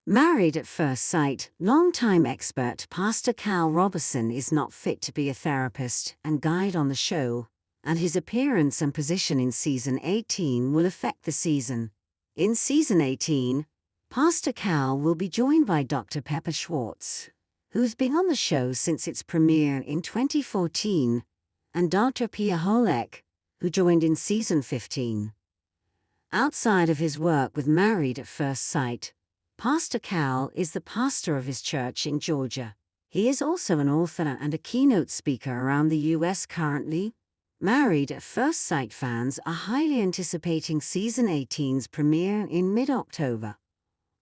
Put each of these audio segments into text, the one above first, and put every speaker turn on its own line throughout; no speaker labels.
Married at first sight, longtime expert Pastor Cal Robertson is not fit to be a therapist and guide on the show, and his appearance and position in Season 18 will affect the season. In Season 18, Pastor Cal will be joined by Dr. Pepper Schwartz, who has been on the show since its premiere in 2014, and Dr. Pia Holek, who joined in Season 15. Outside of his work with Married at First Sight, Pastor Cal is the pastor of his church in Georgia. He is also an author and a keynote speaker around the U.S. currently. Married at First Sight fans are highly anticipating Season 18's premiere in mid-October.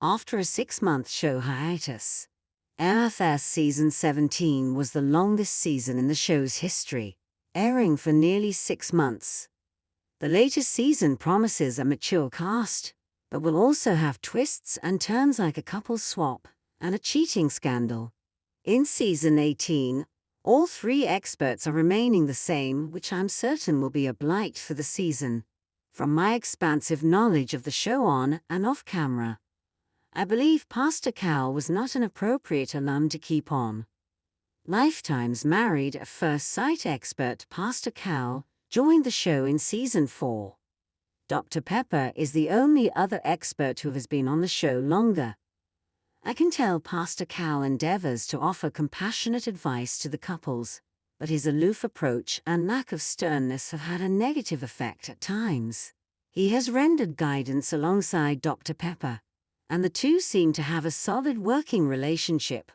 After a 6-month show hiatus, MFS Season 17 was the longest season in the show's history, airing for nearly 6 months. The latest season promises a mature cast, but will also have twists and turns like a couple swap and a cheating scandal. In Season 18, all 3 experts are remaining the same, which I'm certain will be a blight for the season. From my expansive knowledge of the show on and off camera, I believe Pastor Cal was not an appropriate alum to keep on. Lifetime's Married at First Sight expert Pastor Cal joined the show in Season 4. Dr. Pepper is the only other expert who has been on the show longer. I can tell Pastor Cal endeavors to offer compassionate advice to the couples, but his aloof approach and lack of sternness have had a negative effect at times. He has rendered guidance alongside Dr. Pepper, and the two seem to have a solid working relationship.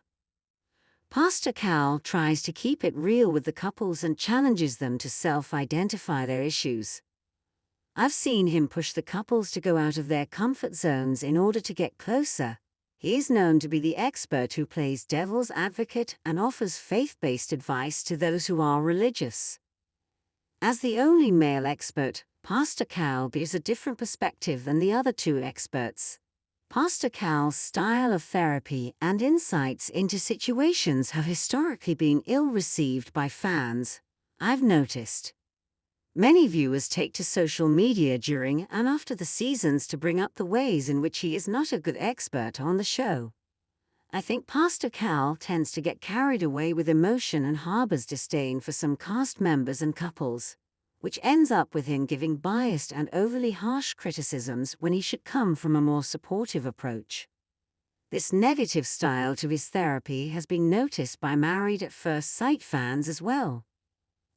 Pastor Cal tries to keep it real with the couples and challenges them to self-identify their issues. I've seen him push the couples to go out of their comfort zones in order to get closer. He is known to be the expert who plays devil's advocate and offers faith-based advice to those who are religious. As the only male expert, Pastor Cal gives a different perspective than the other 2 experts. Pastor Cal's style of therapy and insights into situations have historically been ill-received by fans, I've noticed. Many viewers take to social media during and after the seasons to bring up the ways in which he is not a good expert on the show. I think Pastor Cal tends to get carried away with emotion and harbors disdain for some cast members and couples, which ends up with him giving biased and overly harsh criticisms when he should come from a more supportive approach. This negative style to his therapy has been noticed by Married at First Sight fans as well.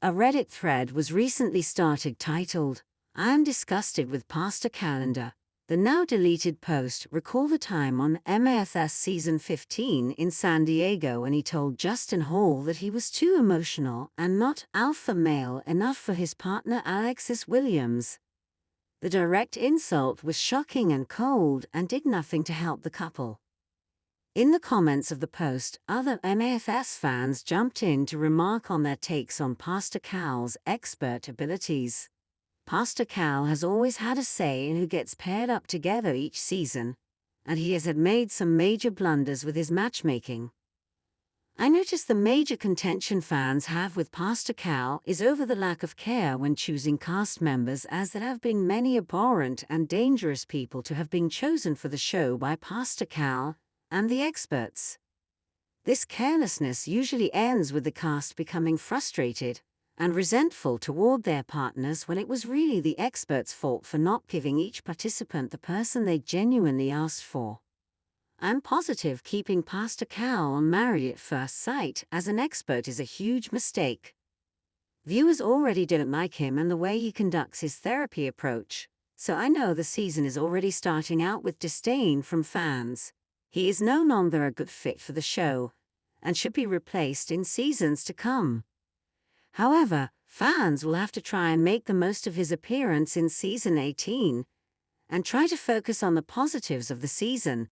A Reddit thread was recently started titled, "I am disgusted with Pastor Calendar." The now deleted post recalled the time on MAFS Season 15 in San Diego when he told Justin Hall that he was too emotional and not alpha male enough for his partner Alexis Williams. The direct insult was shocking and cold and did nothing to help the couple. In the comments of the post, other MAFS fans jumped in to remark on their takes on Pastor Cal's expert abilities. Pastor Cal has always had a say in who gets paired up together each season, and he has made some major blunders with his matchmaking. I notice the major contention fans have with Pastor Cal is over the lack of care when choosing cast members, as there have been many abhorrent and dangerous people to have been chosen for the show by Pastor Cal and the experts. This carelessness usually ends with the cast becoming frustrated and resentful toward their partners when it was really the experts' fault for not giving each participant the person they genuinely asked for. I'm positive keeping Pastor Cal on Married at First Sight as an expert is a huge mistake. Viewers already don't like him and the way he conducts his therapy approach, so I know the season is already starting out with disdain from fans. He is no longer a good fit for the show, and should be replaced in seasons to come. However, fans will have to try and make the most of his appearance in Season 18, and try to focus on the positives of the season,